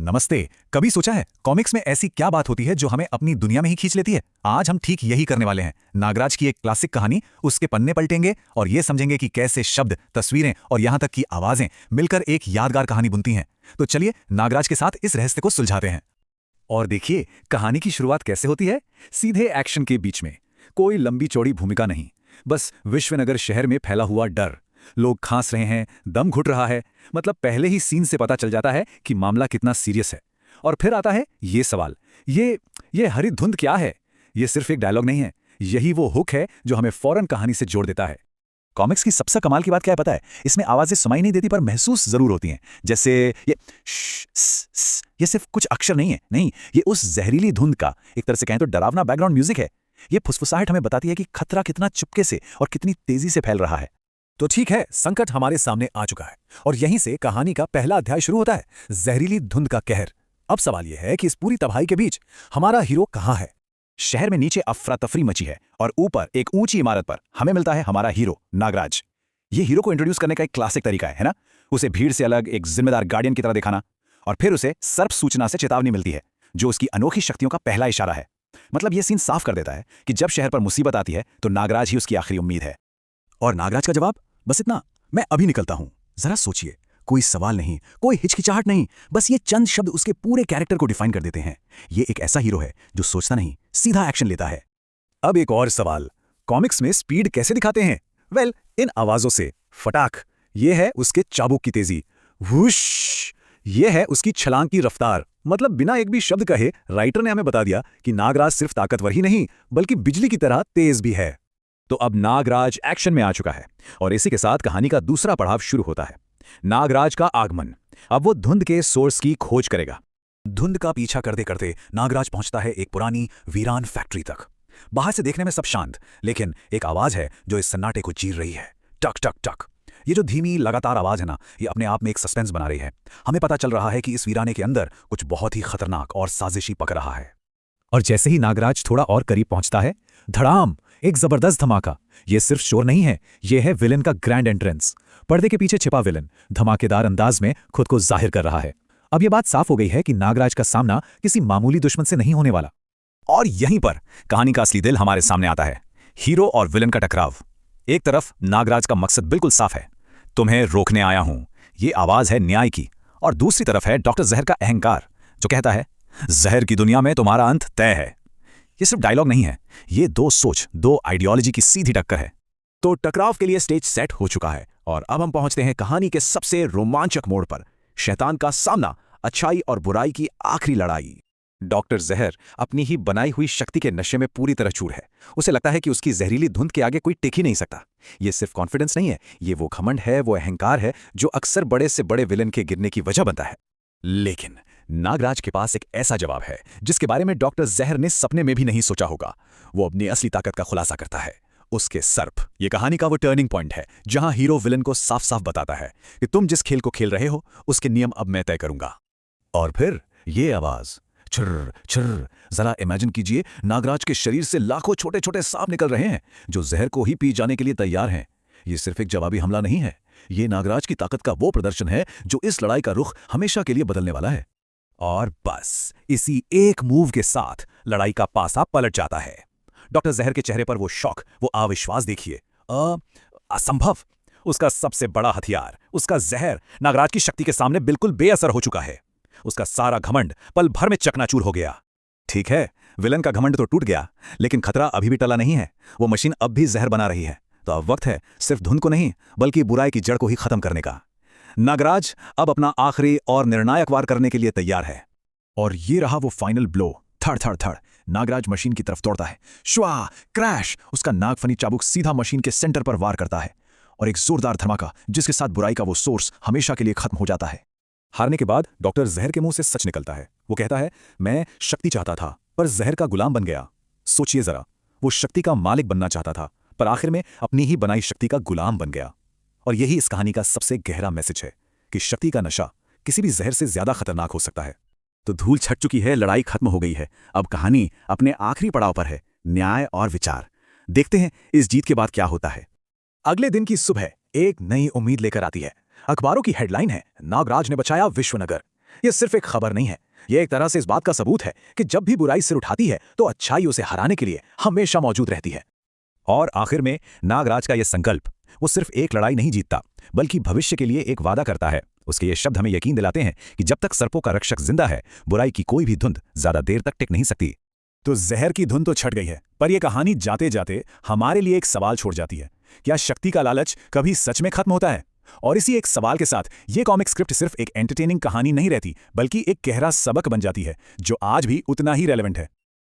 नमस्ते। कभी सोचा है कॉमिक्स में ऐसी क्या बात होती है जो हमें अपनी दुनिया में ही खींच लेती है? आज हम ठीक यही करने वाले हैं। नागराज की एक क्लासिक कहानी, उसके पन्ने पलटेंगे और ये समझेंगे कि कैसे शब्द, तस्वीरें और यहाँ तक कि आवाजें मिलकर एक यादगार कहानी बुनती हैं। तो चलिए नागराज के साथ इस रहस्य को सुलझाते हैं। और देखिए कहानी की शुरुआत कैसे होती है, सीधे एक्शन के बीच में। कोई लंबी चौड़ी भूमिका नहीं, बस विश्वनगर शहर में फैला हुआ डर। लोग खांस रहे हैं, दम घुट रहा है। मतलब पहले ही सीन से पता चल जाता है कि मामला कितना सीरियस है। और फिर आता है ये सवाल, ये हरी धुंध क्या है? ये सिर्फ एक डायलॉग नहीं है, यही वो हुक है जो हमें फौरन कहानी से जोड़ देता है। कॉमिक्स की सबसे कमाल की बात क्या है पता है? इसमें आवाजें सुनाई नहीं देती पर महसूस जरूर होती हैं। जैसे ये ये सिर्फ कुछ अक्षर नहीं है, नहीं, ये उस जहरीली धुंध का, एक तरह से कहें तो डरावना बैकग्राउंड म्यूजिक है। ये फुसफुसाहट हमें बताती है कि खतरा कितना चुपके से और कितनी तेजी से फैल रहा है। तो ठीक है, संकट हमारे सामने आ चुका है और यहीं से कहानी का पहला अध्याय शुरू होता है, जहरीली धुंध का कहर। अब सवाल यह है कि इस पूरी तबाही के बीच हमारा हीरो कहां है? शहर में नीचे अफरा तफरी मची है और ऊपर एक ऊंची इमारत पर हमें मिलता है हमारा हीरो नागराज। ये हीरो को इंट्रोड्यूस करने का एक क्लासिक तरीका है ना? उसे भीड़ से अलग एक जिम्मेदार गार्डियन की तरह दिखाना, और फिर उसे सर्प सूचना से चेतावनी मिलती है, जो उसकी अनोखी शक्तियों का पहला इशारा है। मतलब यह सीन साफ कर देता है कि जब शहर पर मुसीबत आती है तो नागराज ही उसकी आखिरी उम्मीद है। और नागराज का जवाब बस इतना, मैं अभी निकलता हूं। जरा सोचिए, कोई सवाल नहीं, कोई हिचकिचाहट नहीं, बस ये चंद शब्द उसके पूरे कैरेक्टर को डिफाइन कर देते हैं। ये एक ऐसा हीरो है जो सोचता नहीं, सीधा एक्शन लेता है। अब एक और सवाल, कॉमिक्स में स्पीड कैसे दिखाते हैं? वेल, इन आवाजों से। फटाक, ये है उसके चाबुक की तेजी। वुश, ये है उसकी छलांग की रफ्तार। मतलब बिना एक भी शब्द कहे राइटर ने हमें बता दिया कि नागराज सिर्फ ताकतवर ही नहीं, बल्कि बिजली की तरह तेज भी है। तो अब नागराज एक्शन में आ चुका है और इसी के साथ कहानी का दूसरा पड़ाव शुरू होता है, नागराज का आगमन। अब वो धुंध के सोर्स की खोज करेगा। धुंध का पीछा करते करते नागराज पहुंचता है एक पुरानी वीरान फैक्ट्री तक। बाहर से देखने में सब शांत, लेकिन एक आवाज है जो इस सन्नाटे को चीर रही है, टक टक टक। ये जो धीमी लगातार आवाज है ना, ये अपने आप में एक सस्पेंस बना रही है। हमें पता चल रहा है कि इस वीराने के अंदर कुछ बहुत ही खतरनाक और साजिशी पक रहा है। और जैसे ही नागराज थोड़ा और करीब पहुंचता है, धड़ाम, एक जबरदस्त धमाका। ये सिर्फ शोर नहीं है, ये है विलन का ग्रैंड एंट्रेंस। पर्दे के पीछे छिपा विलन धमाकेदार अंदाज में खुद को जाहिर कर रहा है। अब यह बात साफ हो गई है कि नागराज का सामना किसी मामूली दुश्मन से नहीं होने वाला। और यहीं पर कहानी का असली दिल हमारे सामने आता है, हीरो और विलन का टकराव। एक तरफ नागराज का मकसद बिल्कुल साफ है, तुम्हें रोकने आया हूं, ये आवाज है न्याय की। और दूसरी तरफ है डॉक्टर जहर का अहंकार, जो कहता है जहर की दुनिया में तुम्हारा अंत तय है। ये सिर्फ डायलॉग नहीं है, ये दो सोच, दो आइडियोलॉजी की सीधी टक्कर है। तो टकराव के लिए स्टेज सेट हो चुका है और अब हम पहुंचते हैं कहानी के सबसे रोमांचक मोड़ पर, शैतान का सामना, अच्छाई और बुराई की आखिरी लड़ाई। डॉक्टर जहर अपनी ही बनाई हुई शक्ति के नशे में पूरी तरह चूर है। उसे लगता है कि उसकी जहरीली धुंध के आगे कोई टिक ही नहीं सकता। ये सिर्फ कॉन्फिडेंस नहीं है, ये वो घमंड है, वो अहंकार है जो अक्सर बड़े से बड़े विलन के गिरने की वजह बनता है। लेकिन नागराज के पास एक ऐसा जवाब है जिसके बारे में डॉक्टर जहर ने सपने में भी नहीं सोचा होगा। वो अपनी असली ताकत का खुलासा करता है, उसके सर्प। ये कहानी का वो टर्निंग पॉइंट है जहां हीरो विलन को साफ साफ बताता है कि तुम जिस खेल को खेल रहे हो उसके नियम अब मैं तय करूंगा। और फिर ये आवाज, छर्र छर्र। जरा इमेजिन कीजिए, नागराज के शरीर से लाखों छोटे छोटे सांप निकल रहे हैं जो जहर को ही पी जाने के लिए तैयार हैं। ये सिर्फ एक जवाबी हमला नहीं है, ये नागराज की ताकत का वो प्रदर्शन है जो इस लड़ाई का रुख हमेशा के लिए बदलने वाला है। और बस इसी एक मूव के साथ लड़ाई का पासा पलट जाता है। डॉक्टर जहर के चेहरे पर वो शौक, वो अविश्वास देखिए। असंभव। उसका सबसे बड़ा हथियार, उसका जहर, नागराज की शक्ति के सामने बिल्कुल बेअसर हो चुका है। उसका सारा घमंड पल भर में चकनाचूर हो गया। ठीक है, विलन का घमंड तो टूट गया, लेकिन खतरा अभी भी टला नहीं है। वो मशीन अब भी जहर बना रही है। तो अब वक्त है सिर्फ धुंध को नहीं, बल्कि बुराई की जड़ को ही खत्म करने का। नागराज अब अपना आखिरी और निर्णायक वार करने के लिए तैयार है। और ये रहा वो फाइनल ब्लो। थड़ थड़ थड़ नागराज मशीन की तरफ दौड़ता है। श्वा, क्रैश। उसका नागफनी चाबुक सीधा मशीन के सेंटर पर वार करता है और एक जोरदार धमाका जिसके साथ बुराई का वो सोर्स हमेशा के लिए खत्म हो जाता है। हारने के बाद डॉक्टर जहर के मुंह से सच निकलता है। वो कहता है, मैं शक्ति चाहता था पर जहर का गुलाम बन गया। सोचिए जरा, वो शक्ति का मालिक बनना चाहता था पर आखिर में अपनी ही बनाई शक्ति का गुलाम बन गया। और यही इस कहानी का सबसे गहरा मैसेज है कि शक्ति का नशा किसी भी जहर से ज्यादा खतरनाक हो सकता है। तो धूल छट चुकी है, लड़ाई खत्म हो गई है। अब कहानी अपने आखिरी पड़ाव पर है, न्याय और विचार। देखते हैं इस जीत के बाद क्या होता है। अगले दिन की सुबह एक नई उम्मीद लेकर आती है। अखबारों की हेडलाइन है, नागराज ने बचाया विश्वनगर। ये सिर्फ एक खबर नहीं है, ये एक तरह से इस बात का सबूत है कि जब भी बुराई सिर उठाती है तो अच्छाई उसे हराने के लिए हमेशा मौजूद रहती है। और आखिर में नागराज का यह संकल्प, वो सिर्फ एक लड़ाई नहीं जीतता, बल्कि भविष्य के लिए एक वादा करता है। उसके ये शब्द हमें यकीन दिलाते हैं कि जब तक सर्पों का रक्षक जिंदा है, बुराई की कोई भी धुंध ज्यादा देर तक टिक नहीं सकती। तो जहर की धुन तो छट गई है, पर यह कहानी जाते जाते हमारे लिए एक सवाल छोड़ जाती है। क्या शक्ति का लालच कभी सच में खत्म होता है? और इसी एक सवाल के साथ ये कॉमिक स्क्रिप्ट सिर्फ एक एंटरटेनिंग कहानी नहीं रहती, बल्कि एक गहरा सबक बन जाती है, जो आज भी उतना ही रेलेवेंट है।